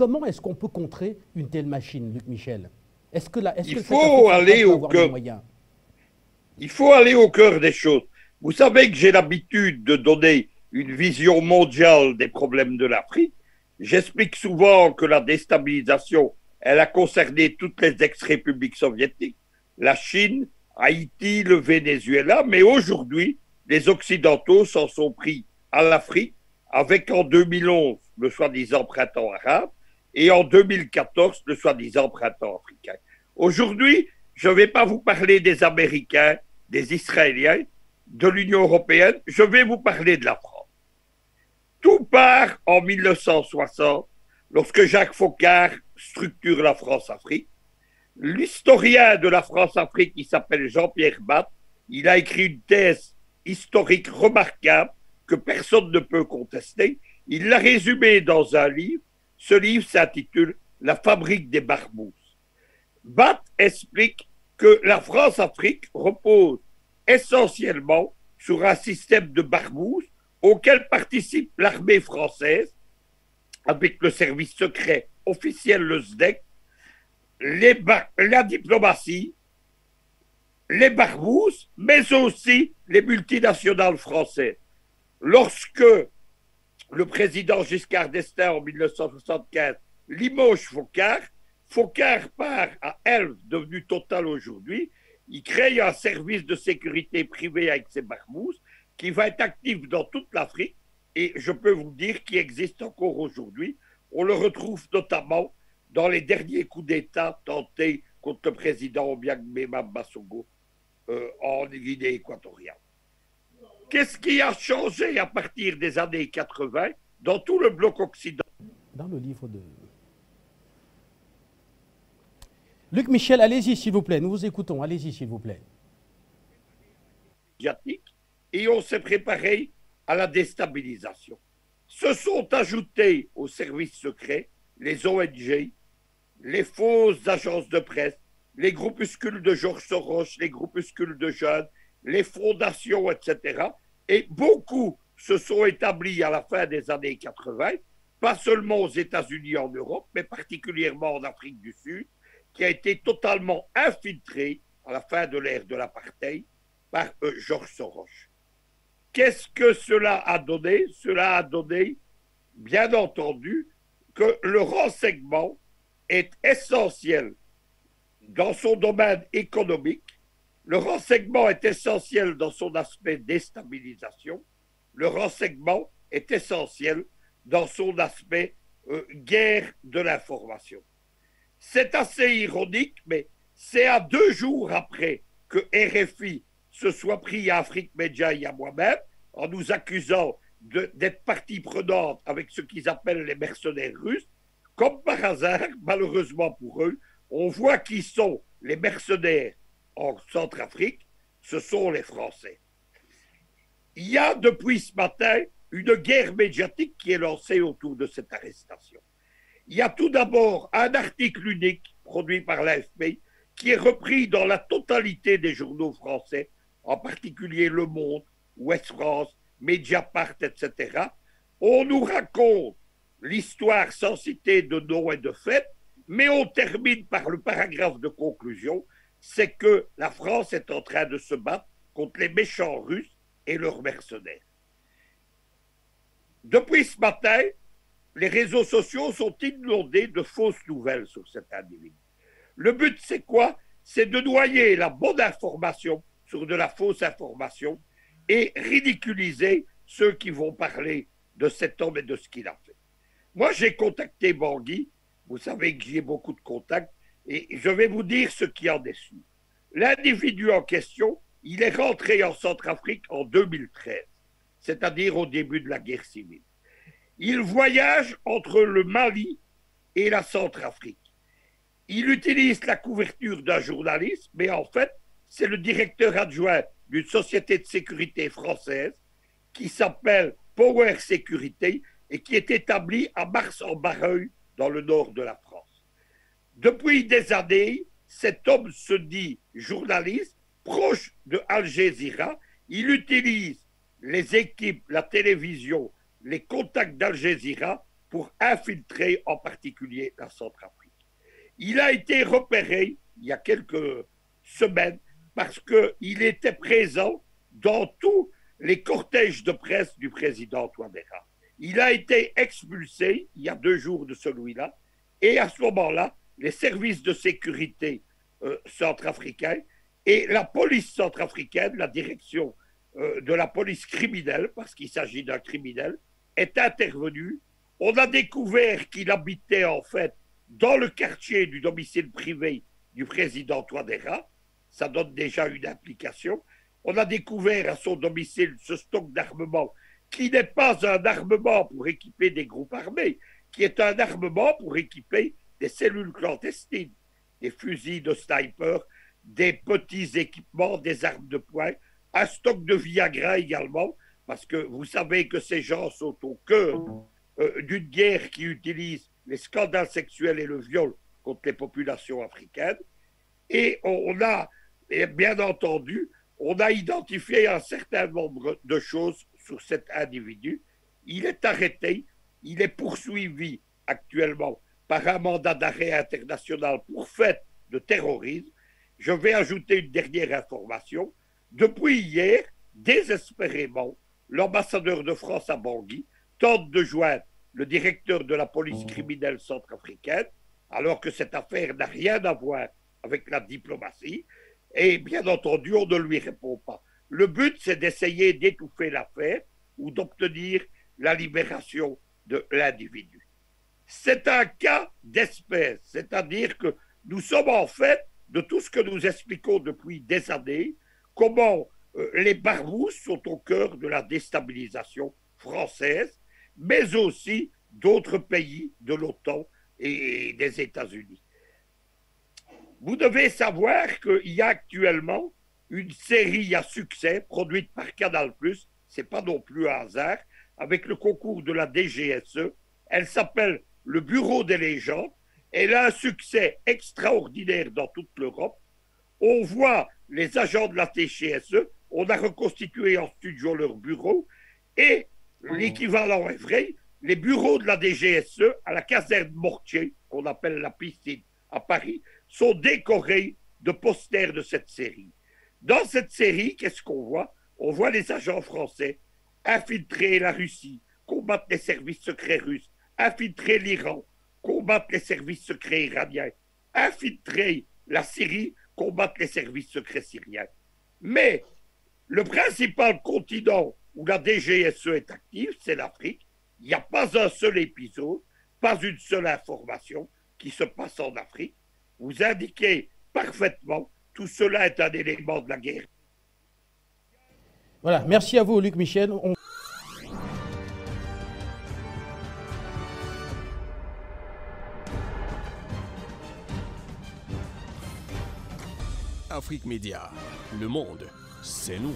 comment est-ce qu'on peut contrer une telle machine, Luc Michel? Est-ce que, Il cette faut Afrique centrale aller peut au avoir les cœur. moyens? Il faut aller au cœur des choses. Vous savez que j'ai l'habitude de donner une vision mondiale des problèmes de l'Afrique. J'explique souvent que la déstabilisation, elle a concerné toutes les ex-républiques soviétiques, la Chine, Haïti, le Venezuela, mais aujourd'hui, les Occidentaux s'en sont pris à l'Afrique avec en 2011 le soi-disant printemps arabe et en 2014 le soi-disant printemps africain. Aujourd'hui, je ne vais pas vous parler des Américains, des Israéliens, de l'Union européenne, je vais vous parler de la France. Tout part en 1960, lorsque Jacques Foccart structure la France-Afrique. L'historien de la France-Afrique, qui s'appelle Jean-Pierre Batte, il a écrit une thèse historique remarquable que personne ne peut contester. Il l'a résumée dans un livre. Ce livre s'intitule La fabrique des barbouzes. Batte explique que la France-Afrique repose essentiellement sur un système de barbouzes auquel participe l'armée française avec le service secret officiel, le SDEC, la diplomatie, les barbouzes, mais aussi les multinationales françaises. Lorsque le président Giscard d'Estaing en 1975 limoge Foccart, Foccart part à Elf, devenu Total aujourd'hui. Il crée un service de sécurité privé avec ses barbouzes qui va être actif dans toute l'Afrique et je peux vous dire qu'il existe encore aujourd'hui. On le retrouve notamment dans les derniers coups d'État tentés contre le président Obiang-Mema Basogo en Guinée équatoriale. Qu'est-ce qui a changé à partir des années 80 dans tout le bloc occidental? Dans le livre de... Luc Michel, allez-y s'il vous plaît, nous vous écoutons, allez-y s'il vous plaît. Et on s'est préparé à la déstabilisation. Se sont ajoutés aux services secrets les ONG, les fausses agences de presse, les groupuscules de Georges Soros, les groupuscules de jeunes, les fondations, etc. Et beaucoup se sont établis à la fin des années 80, pas seulement aux États-Unis, en Europe, mais particulièrement en Afrique du Sud, qui a été totalement infiltré à la fin de l'ère de l'apartheid par Georges Soros. Qu'est-ce que cela a donné? Cela a donné, bien entendu, que le renseignement est essentiel dans son domaine économique, le renseignement est essentiel dans son aspect déstabilisation, le renseignement est essentiel dans son aspect guerre de l'information. C'est assez ironique, mais c'est à 2 jours après que RFI se soit pris à Afrique Média et à moi-même en nous accusant d'être partie prenante avec ce qu'ils appellent les mercenaires russes. Comme par hasard, malheureusement pour eux, on voit qui sont les mercenaires en Centrafrique, ce sont les Français. Il y a depuis ce matin une guerre médiatique qui est lancée autour de cette arrestation. Il y a tout d'abord un article unique produit par l'AFP qui est repris dans la totalité des journaux français, en particulier Le Monde, Ouest France, Mediapart, etc. On nous raconte l'histoire sans citer de nom et de fait, mais on termine par le paragraphe de conclusion, c'est que la France est en train de se battre contre les méchants Russes et leurs mercenaires. Depuis ce matin, les réseaux sociaux sont inondés de fausses nouvelles sur cet individu. Le but, c'est quoi? C'est de noyer la bonne information sur de la fausse information et ridiculiser ceux qui vont parler de cet homme et de ce qu'il a fait. Moi, j'ai contacté Bangui, vous savez que j'y ai beaucoup de contacts, et je vais vous dire ce qui en est sûr. L'individu en question, il est rentré en Centrafrique en 2013, c'est-à-dire au début de la guerre civile. Il voyage entre le Mali et la Centrafrique. Il utilise la couverture d'un journaliste, mais en fait, c'est le directeur adjoint d'une société de sécurité française qui s'appelle Power Sécurité et qui est établie à Mars-en-Barreuil, dans le nord de la France. Depuis des années, cet homme se dit journaliste, proche de Al Jazeera. Il utilise les équipes, la télévision, les contacts d'Al Jazeera pour infiltrer en particulier la Centrafrique. Il a été repéré il y a quelques semaines parce qu'il était présent dans tous les cortèges de presse du président Touadéra. Il a été expulsé il y a 2 jours de celui-là, et à ce moment-là, les services de sécurité centrafricains et la police centrafricaine, la direction de la police criminelle, parce qu'il s'agit d'un criminel, est intervenue. On a découvert qu'il habitait en fait dans le quartier du domicile privé du président Touadéra. Ça donne déjà une implication. On a découvert à son domicile ce stock d'armement qui n'est pas un armement pour équiper des groupes armés, qui est un armement pour équiper des cellules clandestines, des fusils de sniper, des petits équipements, des armes de poing, un stock de Viagra également, parce que vous savez que ces gens sont au cœur d'une guerre qui utilise les scandales sexuels et le viol contre les populations africaines. Et on a, bien entendu, on a identifié un certain nombre de choses sur cet individu. Il est arrêté, il est poursuivi actuellement par un mandat d'arrêt international pour fait de terrorisme. Je vais ajouter une dernière information. Depuis hier, désespérément, l'ambassadeur de France à Bangui tente de joindre le directeur de la police criminelle centrafricaine, alors que cette affaire n'a rien à voir avec la diplomatie. Et bien entendu, on ne lui répond pas. Le but, c'est d'essayer d'étouffer l'affaire ou d'obtenir la libération de l'individu. C'est un cas d'espèce, c'est-à-dire que nous sommes en fait, de tout ce que nous expliquons depuis des années, comment les Barbouzes sont au cœur de la déstabilisation française, mais aussi d'autres pays de l'OTAN et des États-Unis. Vous devez savoir qu'il y a actuellement une série à succès produite par Canal+, c'est pas non plus un hasard, avec le concours de la DGSE. Elle s'appelle Le Bureau des légendes. Elle a un succès extraordinaire dans toute l'Europe. On voit les agents de la DGSE, on a reconstitué en studio leur bureau, et l'équivalent est vrai, les bureaux de la DGSE à la caserne Mortier, qu'on appelle la piscine à Paris, sont décorés de posters de cette série. Dans cette série, qu'est-ce qu'on voit? On voit les agents français infiltrer la Russie, combattre les services secrets russes, infiltrer l'Iran, combattre les services secrets iraniens, infiltrer la Syrie, combattre les services secrets syriens. Mais le principal continent où la DGSE est active, c'est l'Afrique. Il n'y a pas un seul épisode, pas une seule information qui se passe en Afrique. Vous indiquez parfaitement, tout cela est un élément de la guerre. Voilà, merci à vous, Luc Michel. Afrique Média, le monde, c'est nous.